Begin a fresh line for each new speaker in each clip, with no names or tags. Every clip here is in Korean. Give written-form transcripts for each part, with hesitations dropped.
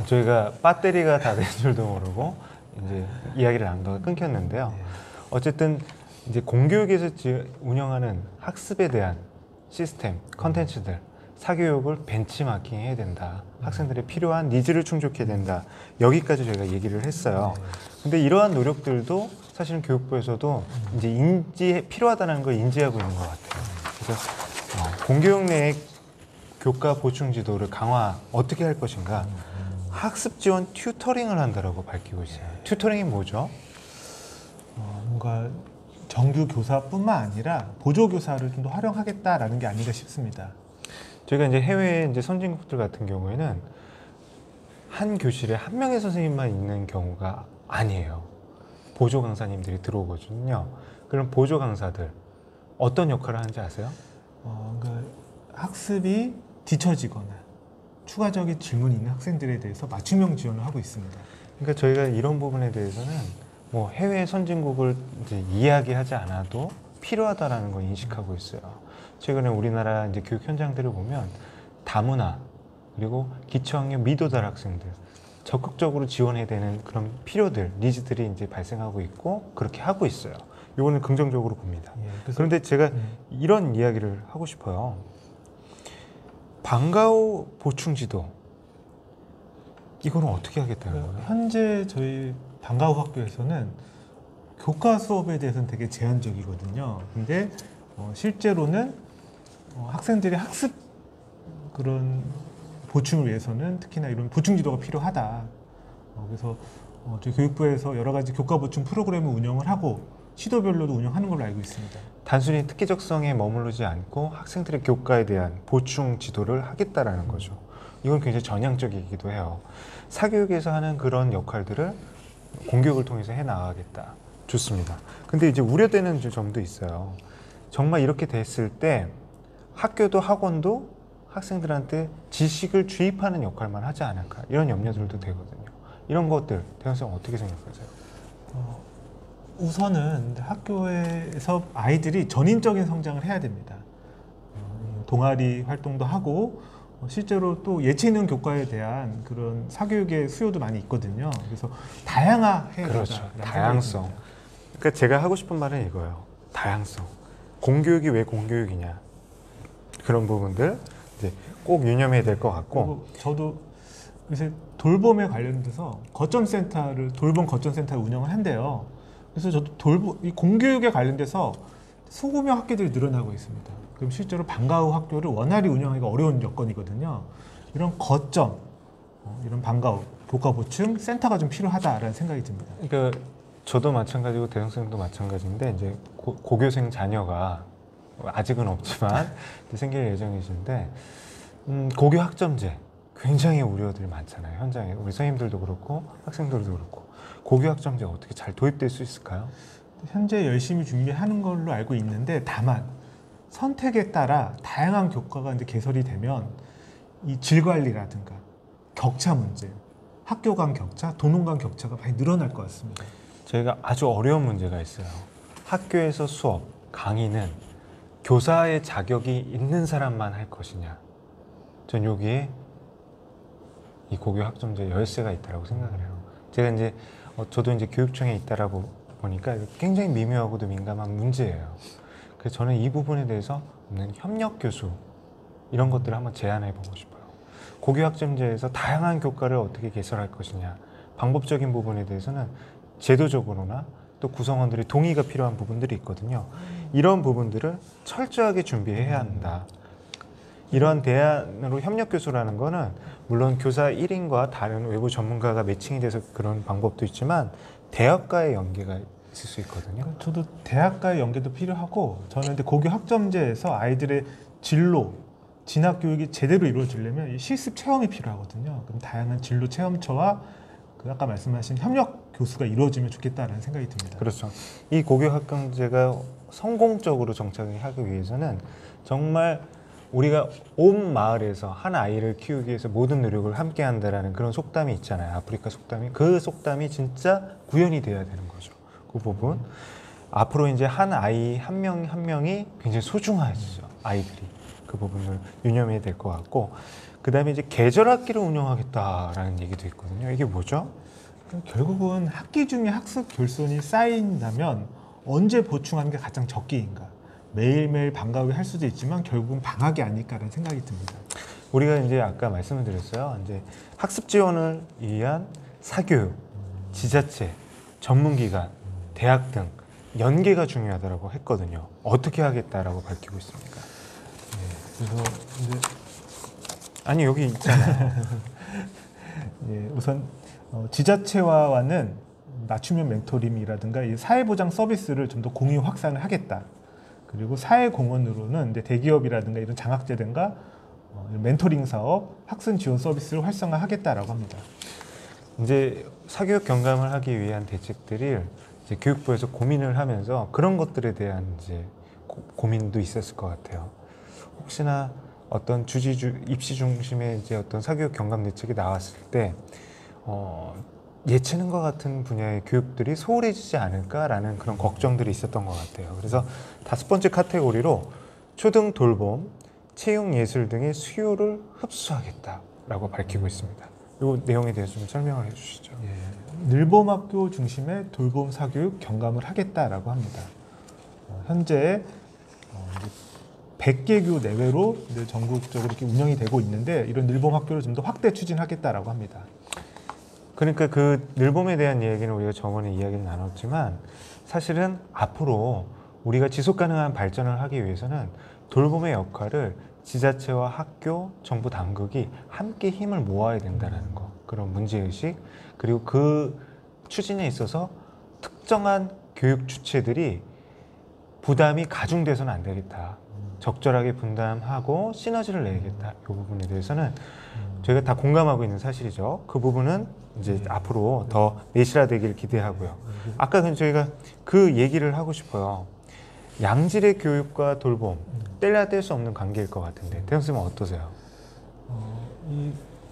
저희가 배터리가 다 된 줄도 모르고 이제 이야기를 나누다가 끊겼는데요. 어쨌든 이제 공교육에서 운영하는 학습에 대한 시스템, 컨텐츠들, 사교육을 벤치마킹 해야 된다. 학생들의 필요한 니즈를 충족해야 된다. 여기까지 저희가 얘기를 했어요. 근데 이러한 노력들도 사실은 교육부에서도 이제 필요하다는 걸 인지하고 있는 것 같아요. 그래서 공교육 내의 교과 보충 지도를 강화 어떻게 할 것인가? 학습 지원 튜터링을 한다라고 밝히고 있어요. 튜터링이 뭐죠?
뭔가 정규 교사뿐만 아니라 보조 교사를 좀 더 활용하겠다라는 게 아닌가 싶습니다.
저희가 이제 해외 이제 선진국들 같은 경우에는 한 교실에 한 명의 선생님만 있는 경우가 아니에요. 보조 강사님들이 들어오거든요. 그럼 보조 강사들 어떤 역할을 하는지 아세요?
그러니까 학습이 뒤처지거나 추가적인 질문이 있는 학생들에 대해서 맞춤형 지원을 하고 있습니다.
그러니까 저희가 이런 부분에 대해서는 뭐 해외 선진국을 이제 이야기하지 않아도 필요하다라는 걸 인식하고 있어요. 최근에 우리나라 이제 교육 현장들을 보면 다문화 그리고 기초학년 미도달 학생들 적극적으로 지원해야 되는 그런 필요들, 니즈들이 이제 발생하고 있고 그렇게 하고 있어요. 이거는 긍정적으로 봅니다. 그런데 제가 이런 이야기를 하고 싶어요. 방과 후 보충 지도 이거는 어떻게 하겠다는 거예요?
현재 저희 방과 후 학교에서는 교과 수업에 대해서는 되게 제한적이거든요. 근데 실제로는 학생들의 학습 그런 보충을 위해서는 특히나 이런 보충 지도가 필요하다. 그래서 저희 교육부에서 여러 가지 교과 보충 프로그램을 운영을 하고 시도별로도 운영하는 걸로 알고 있습니다.
단순히 특기적성에 머무르지 않고 학생들의 교과에 대한 보충 지도를 하겠다라는 거죠. 이건 굉장히 전향적이기도 해요. 사교육에서 하는 그런 역할들을 공교육을 통해서 해나가겠다. 좋습니다. 근데 이제 우려되는 점도 있어요. 정말 이렇게 됐을 때 학교도 학원도 학생들한테 지식을 주입하는 역할만 하지 않을까 이런 염려들도 되거든요. 이런 것들 대현 쌤 어떻게 생각하세요?
우선은 학교에서 아이들이 전인적인 성장을 해야 됩니다. 동아리 활동도 하고 실제로 또 예체능 교과에 대한 그런 사교육의 수요도 많이 있거든요. 그래서 다양화해야
그렇죠.
된다.
다양성. 그러니까 제가 하고 싶은 말은 이거예요. 다양성. 공교육이 왜 공교육이냐. 그런 부분들 이제 꼭 유념해야 될 것 같고.
저도 요새 돌봄에 관련돼서 돌봄 거점센터를 운영을 한대요. 그래서 저도 이 공교육에 관련돼서 소규모 학교들이 늘어나고 있습니다. 그럼 실제로 방과 후 학교를 원활히 운영하기가 어려운 여건이거든요. 이런 거점, 이런 방과 후 교과 보충 센터가 좀 필요하다라는 생각이 듭니다.
그러니까 저도 마찬가지고 대성 쌤도 마찬가지인데 이제 고교생 자녀가 아직은 없지만 생길 예정이신데 고교 학점제 굉장히 우려들이 많잖아요. 현장에 우리 선생님들도 그렇고 학생들도 그렇고 고교 학점제가 어떻게 잘 도입될 수 있을까요?
현재 열심히 준비하는 걸로 알고 있는데 다만 선택에 따라 다양한 교과가 이제 개설이 되면 이 질 관리라든가 격차 문제, 학교 간 격차, 도농 간 격차가 많이 늘어날 것 같습니다.
저희가 아주 어려운 문제가 있어요. 학교에서 수업, 강의는 교사의 자격이 있는 사람만 할 것이냐. 전 여기에 이 고교 학점제 열쇠가 있다고 생각을 해요. 제가 이제 저도 이제 교육청에 있다라고 보니까 굉장히 미묘하고도 민감한 문제예요. 그래서 저는 이 부분에 대해서 없는 협력 교수 이런 것들을 한번 제안해 보고 싶어요. 고교 학점제에서 다양한 교과를 어떻게 개설할 것이냐. 방법적인 부분에 대해서는 제도적으로나 또 구성원들의 동의가 필요한 부분들이 있거든요. 이런 부분들을 철저하게 준비해야 한다. 이러한 대안으로 협력 교수라는 거는 물론 교사 1인과 다른 외부 전문가가 매칭이 돼서 그런 방법도 있지만 대학과의 연계가 있을 수 있거든요.
저도 대학과의 연계도 필요하고 저는 근데 고교 학점제에서 아이들의 진로, 진학 교육이 제대로 이루어지려면 이 실습 체험이 필요하거든요. 그럼 다양한 진로 체험처와 그 아까 말씀하신 협력 교수가 이루어지면 좋겠다라는 생각이 듭니다.
그렇죠. 이 고교 학점제가 성공적으로 정착을 하기 위해서는 정말 우리가 온 마을에서 한 아이를 키우기 위해서 모든 노력을 함께 한다라는 그런 속담이 있잖아요. 아프리카 속담이. 그 속담이 진짜 구현이 돼야 되는 거죠. 그 부분. 앞으로 이제 한 아이 한 명이 굉장히 소중해지죠. 아이들이. 그 부분을 유념해야 될 것 같고. 그다음에 이제 계절 학기를 운영하겠다라는 얘기도 있거든요. 이게 뭐죠?
결국은 학기 중에 학습 결손이 쌓인다면 언제 보충하는 게 가장 적기인가? 매일매일 방과후 할 수도 있지만 결국은 방학이 아닐까라는 생각이 듭니다.
우리가 이제 아까 말씀을 드렸어요. 이제 학습 지원을 위한 사교육, 지자체, 전문기관, 대학 등 연계가 중요하다고 했거든요. 어떻게 하겠다라고 밝히고 있습니까?
그래서 이제
아니 여기 있잖아요.
우선 지자체와는 맞춤형 멘토링이라든가 이 사회보장 서비스를 좀 더 공유 확산을 하겠다. 그리고 사회공헌으로는 이제 대기업이라든가 이런 장학재단과 멘토링 사업, 학생 지원 서비스를 활성화하겠다라고 합니다.
이제 사교육 경감을 하기 위한 대책들이 이제 교육부에서 고민을 하면서 그런 것들에 대한 이제 고민도 있었을 것 같아요. 혹시나 어떤 입시 중심의 이제 어떤 사교육 경감 대책이 나왔을 때 예체능과 같은 분야의 교육들이 소홀해지지 않을까라는 그런 걱정들이 있었던 것 같아요. 그래서 5번째 카테고리로 초등 돌봄, 채용 예술 등의 수요를 흡수하겠다라고 밝히고 있습니다. 이 내용에 대해서 좀 설명을 해주시죠.
늘봄학교 중심의 돌봄 사교육 경감을 하겠다라고 합니다. 현재 100개 교 내외로 이제 전국적으로 이렇게 운영이 되고 있는데 이런 늘봄학교를 좀 더 확대 추진하겠다라고 합니다.
그러니까 그 늘봄에 대한 얘기는 우리가 저번에 이야기를 나눴지만 사실은 앞으로 우리가 지속 가능한 발전을 하기 위해서는 돌봄의 역할을 지자체와 학교, 정부 당국이 함께 힘을 모아야 된다는 거. 그런 문제의식, 그리고 그 추진에 있어서 특정한 교육 주체들이 부담이 가중돼서는 안 되겠다. 적절하게 분담하고 시너지를 내야겠다. 이 부분에 대해서는 저희가 다 공감하고 있는 사실이죠. 그 부분은 이제 앞으로 더 내실화되기를 기대하고요. 아까 저희가 그 얘기를 하고 싶어요. 양질의 교육과 돌봄, 뗄래야 뗄 수 없는 관계일 것 같은데 태영 선생님은 어떠세요?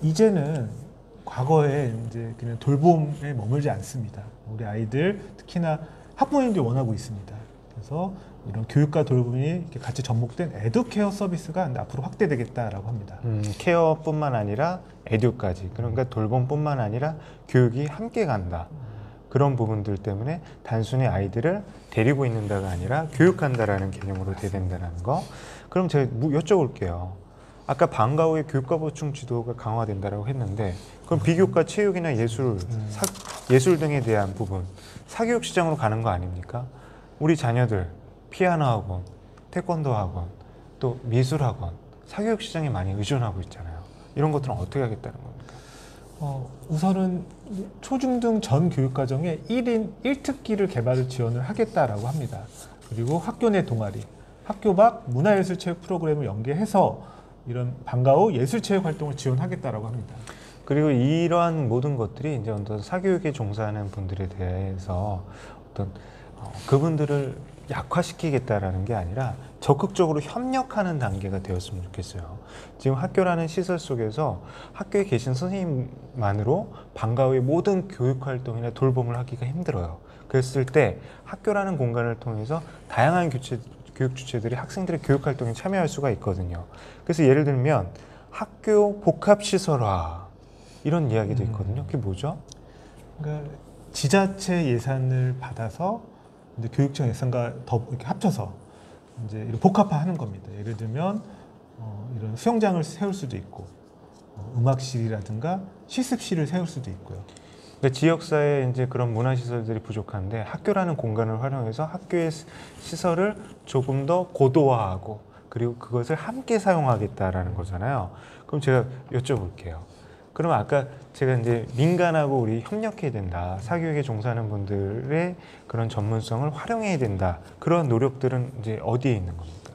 이제는 과거에 이제 그냥 돌봄에 머물지 않습니다. 우리 아이들 특히나 학부모님들이 원하고 있습니다. 그래서 이런 교육과 돌봄이 이렇게 같이 접목된 에듀케어 서비스가 앞으로 확대되겠다라고 합니다.
케어뿐만 아니라 에듀까지, 그러니까 돌봄뿐만 아니라 교육이 함께 간다. 그런 부분들 때문에 단순히 아이들을 데리고 있는다가 아니라 교육한다라는 개념으로 돼야 된다는 거. 그럼 제가 여쭤볼게요. 아까 방과 후에 교육과 보충 지도가 강화된다라고 했는데 그럼 비교과 체육이나 예술, 예술 등에 대한 부분 사교육 시장으로 가는 거 아닙니까? 우리 자녀들 피아노 학원, 태권도 학원, 또 미술 학원, 사교육 시장에 많이 의존하고 있잖아요. 이런 것들은 어떻게 하겠다는 겁니까?
우선은 초중등 전 교육과정에 1인 1특기를 개발을 지원을 하겠다라고 합니다. 그리고 학교 내 동아리, 학교 밖 문화예술체육 프로그램을 연계해서 이런 방과 후 예술체육 활동을 지원하겠다라고 합니다.
그리고 이러한 모든 것들이 이제 어떤 사교육에 종사하는 분들에 대해서 어떤 그분들을 약화시키겠다라는 게 아니라 적극적으로 협력하는 단계가 되었으면 좋겠어요. 지금 학교라는 시설 속에서 학교에 계신 선생님만으로 방과 후의 모든 교육 활동이나 돌봄을 하기가 힘들어요. 그랬을 때 학교라는 공간을 통해서 다양한 교육 주체들이 학생들의 교육 활동에 참여할 수가 있거든요. 그래서 예를 들면 학교 복합시설화 이런 이야기도 있거든요. 그게 뭐죠?
그러니까 지자체 예산을 받아서 이제 교육청 예산과 더 이렇게 합쳐서 이제 이런 복합화하는 겁니다. 예를 들면 이런 수영장을 세울 수도 있고 음악실이라든가 실습실을 세울 수도 있고요.
근데 지역사회에 이제 그런 문화시설들이 부족한데 학교라는 공간을 활용해서 학교의 시설을 조금 더 고도화하고 그리고 그것을 함께 사용하겠다라는 거잖아요. 그럼 제가 여쭤볼게요. 그러면 아까 제가 이제 민간하고 우리 협력해야 된다. 사교육에 종사하는 분들의 그런 전문성을 활용해야 된다. 그런 노력들은 이제 어디에 있는 겁니까?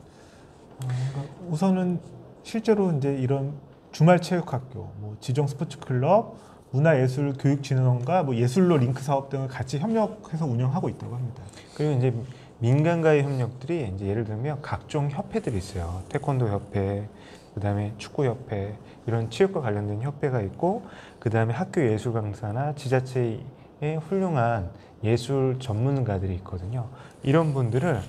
그러니까 우선은 실제로 이제 이런 주말 체육학교, 뭐 지정 스포츠 클럽, 문화예술교육진흥원과 뭐 예술로 링크 사업 등을 같이 협력해서 운영하고 있다고 합니다.
그리고 이제 민간과의 협력들이 이제 예를 들면 각종 협회들이 있어요. 태권도 협회, 그다음에 축구 협회 이런 체육과 관련된 협회가 있고 그다음에 학교 예술 강사나 지자체의 훌륭한 예술 전문가들이 있거든요. 이런 분들을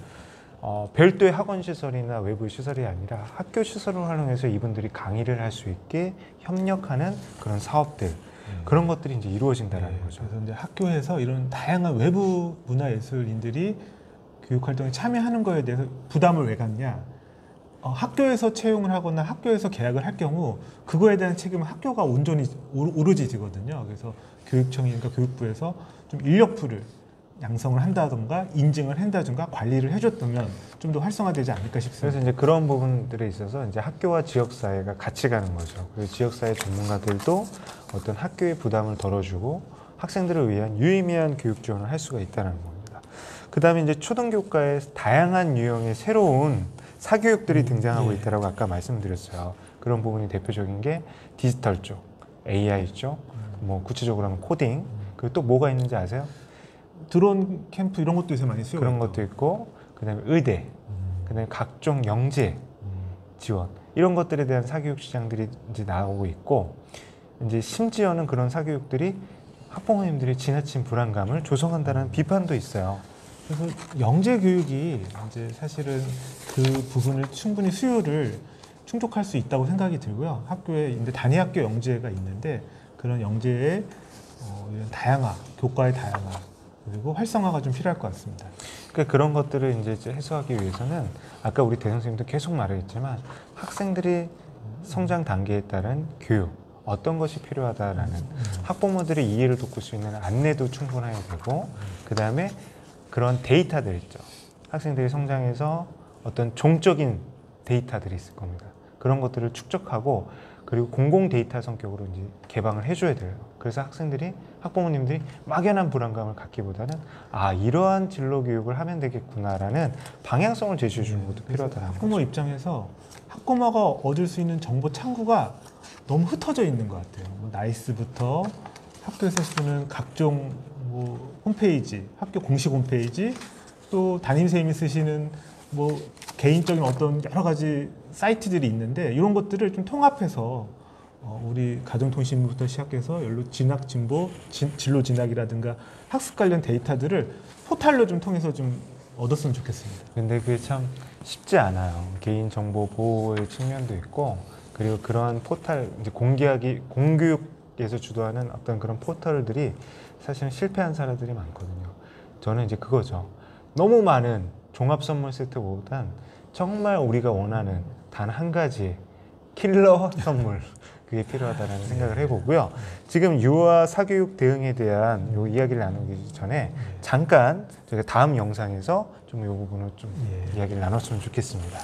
별도의 학원 시설이나 외부 시설이 아니라 학교 시설을 활용해서 이분들이 강의를 할 수 있게 협력하는 그런 사업들, 그런 것들이 이제 이루어진다는 거죠.
그래서 이제 학교에서 이런 다양한 외부 문화예술인들이 교육 활동에 참여하는 거에 대해서 부담을 왜 갖냐? 학교에서 채용을 하거나 학교에서 계약을 할 경우 그거에 대한 책임은 학교가 온전히 오로지 지거든요. 그래서 교육청이니까 교육부에서 좀 인력풀을 양성을 한다던가 인증을 한다든가 관리를 해줬다면 좀 더 활성화되지 않을까 싶습니다.
그래서 이제 그런 부분들에 있어서 이제 학교와 지역사회가 같이 가는 거죠. 그리고 지역사회 전문가들도 어떤 학교의 부담을 덜어주고 학생들을 위한 유의미한 교육 지원을 할 수가 있다는 겁니다. 그 다음에 이제 초등교과에 다양한 유형의 새로운 사교육들이 등장하고 있다고 아까 말씀드렸어요. 그런 부분이 대표적인 게 디지털 쪽, AI 쪽, 뭐 구체적으로 하면 코딩, 그리고 또 뭐가 있는지 아세요?
드론 캠프 이런 것도 요새 많이 쓰여요.
그런 것도 있고, 그다음에 의대, 그다음에 각종 영재 지원 이런 것들에 대한 사교육 시장들이 이제 나오고 있고, 이제 심지어는 그런 사교육들이 학부모님들이 지나친 불안감을 조성한다는 비판도 있어요.
그래서 영재 교육이 이제 사실은 그 부분을 충분히 수요를 충족할 수 있다고 생각이 들고요. 학교에 이제 단위 학교 영재가 있는데 그런 영재의 이런 다양화, 교과의 다양화 그리고 활성화가 좀 필요할 것 같습니다.
그러니까 그런 것들을 이제 해소하기 위해서는 아까 우리 대선 선생님도 계속 말했지만 학생들이 성장 단계에 따른 교육, 어떤 것이 필요하다라는 학부모들이 이해를 돕을 수 있는 안내도 충분해야 되고, 그 다음에 그런 데이터들 있죠. 학생들이 성장해서 어떤 종적인 데이터들이 있을 겁니다. 그런 것들을 축적하고 그리고 공공 데이터 성격으로 이제 개방을 해줘야 돼요. 그래서 학생들이 학부모님들이 막연한 불안감을 갖기보다는 이러한 진로 교육을 하면 되겠구나라는 방향성을 제시해 주는 것도 필요하다는
학부모
거죠.
입장에서 학부모가 얻을 수 있는 정보 창구가 너무 흩어져 있는 것 같아요. 뭐 나이스부터 학교에서 쓰는 각종 뭐 홈페이지, 학교 공식 홈페이지, 또 담임선생님이 쓰시는 뭐 개인적인 어떤 여러 가지 사이트들이 있는데 이런 것들을 좀 통합해서 우리 가정통신부터 시작해서 연로 진학 진보, 진로 진학이라든가 학습 관련 데이터들을 포탈로 좀 통해서 좀 얻었으면 좋겠습니다.
근데 그게 참 쉽지 않아요. 개인정보 보호의 측면도 있고, 그리고 그러한 포탈, 이제 공교육에서 주도하는 어떤 그런 포털들이 사실은 실패한 사례들이 많거든요. 저는 이제 그거죠. 너무 많은 종합 선물 세트보단 정말 우리가 원하는 단 한 가지 킬러 선물, 그게 필요하다는 생각을 해보고요. 지금 유아 사교육 대응에 대한 요 이야기를 나누기 전에 잠깐 저희가 다음 영상에서 좀 이 부분을 좀 이야기를 나눴으면 좋겠습니다.